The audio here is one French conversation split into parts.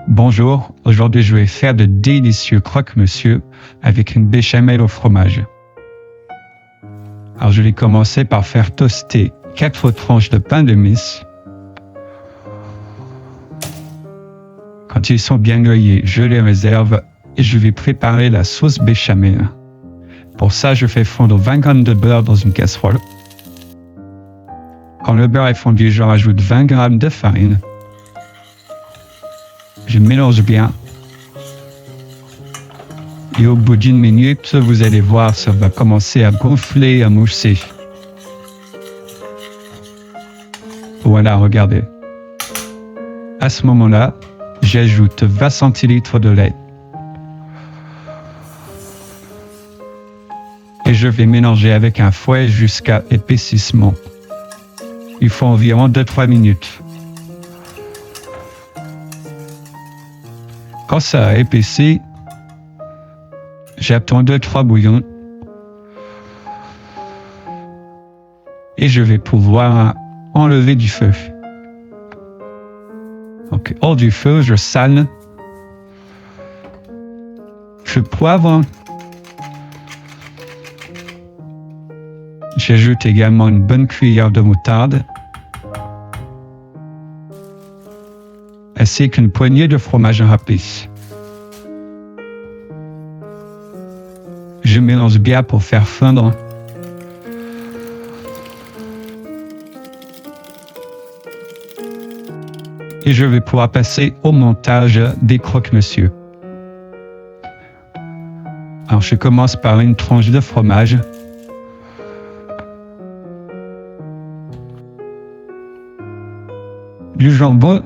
Bonjour, aujourd'hui je vais faire de délicieux croque-monsieur avec une béchamel au fromage. Alors je vais commencer par faire toaster 4 tranches de pain de mie. Quand ils sont bien grillés, je les réserve et je vais préparer la sauce béchamel. Pour ça, je fais fondre 20 g de beurre dans une casserole. Quand le beurre est fondu, je rajoute 20 g de farine. Je mélange bien. Et au bout d'1 minute, vous allez voir, ça va commencer à gonfler, à mousser. Voilà, regardez. À ce moment-là, j'ajoute 20 centilitres de lait. Et je vais mélanger avec un fouet jusqu'à épaississement. Il faut environ 2-3 minutes. Quand ça a épaissi, j'attends 2-3 bouillons et je vais pouvoir enlever du feu. Donc, hors du feu, je sale, je poivre, j'ajoute également une bonne cuillère de moutarde, ainsi qu'une poignée de fromage râpé. Je mélange bien pour faire fondre. Et je vais pouvoir passer au montage des croque-monsieur. Alors je commence par une tranche de fromage. Du jambon.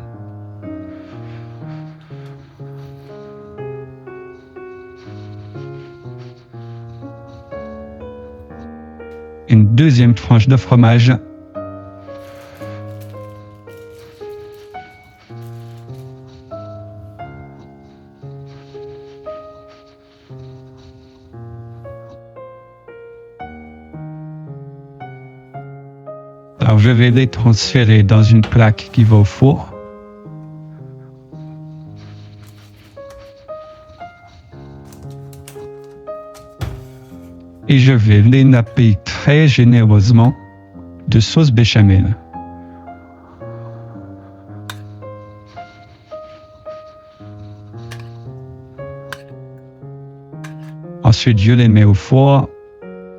Une deuxième tranche de fromage. Alors je vais les transférer dans une plaque qui va au four. Et je vais les napper très généreusement de sauce béchamel. Ensuite, je les mets au four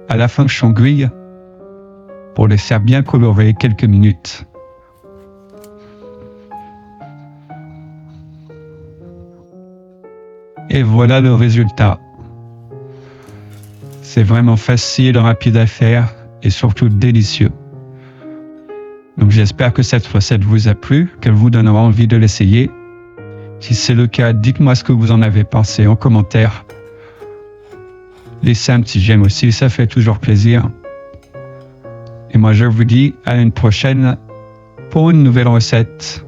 à la fonction grille pour les faire bien colorer quelques minutes. Et voilà le résultat. C'est vraiment facile, rapide à faire et surtout délicieux. Donc j'espère que cette recette vous a plu, qu'elle vous donnera envie de l'essayer. Si c'est le cas, dites-moi ce que vous en avez pensé en commentaire. Laissez un petit j'aime aussi, ça fait toujours plaisir. Et moi je vous dis à une prochaine pour une nouvelle recette.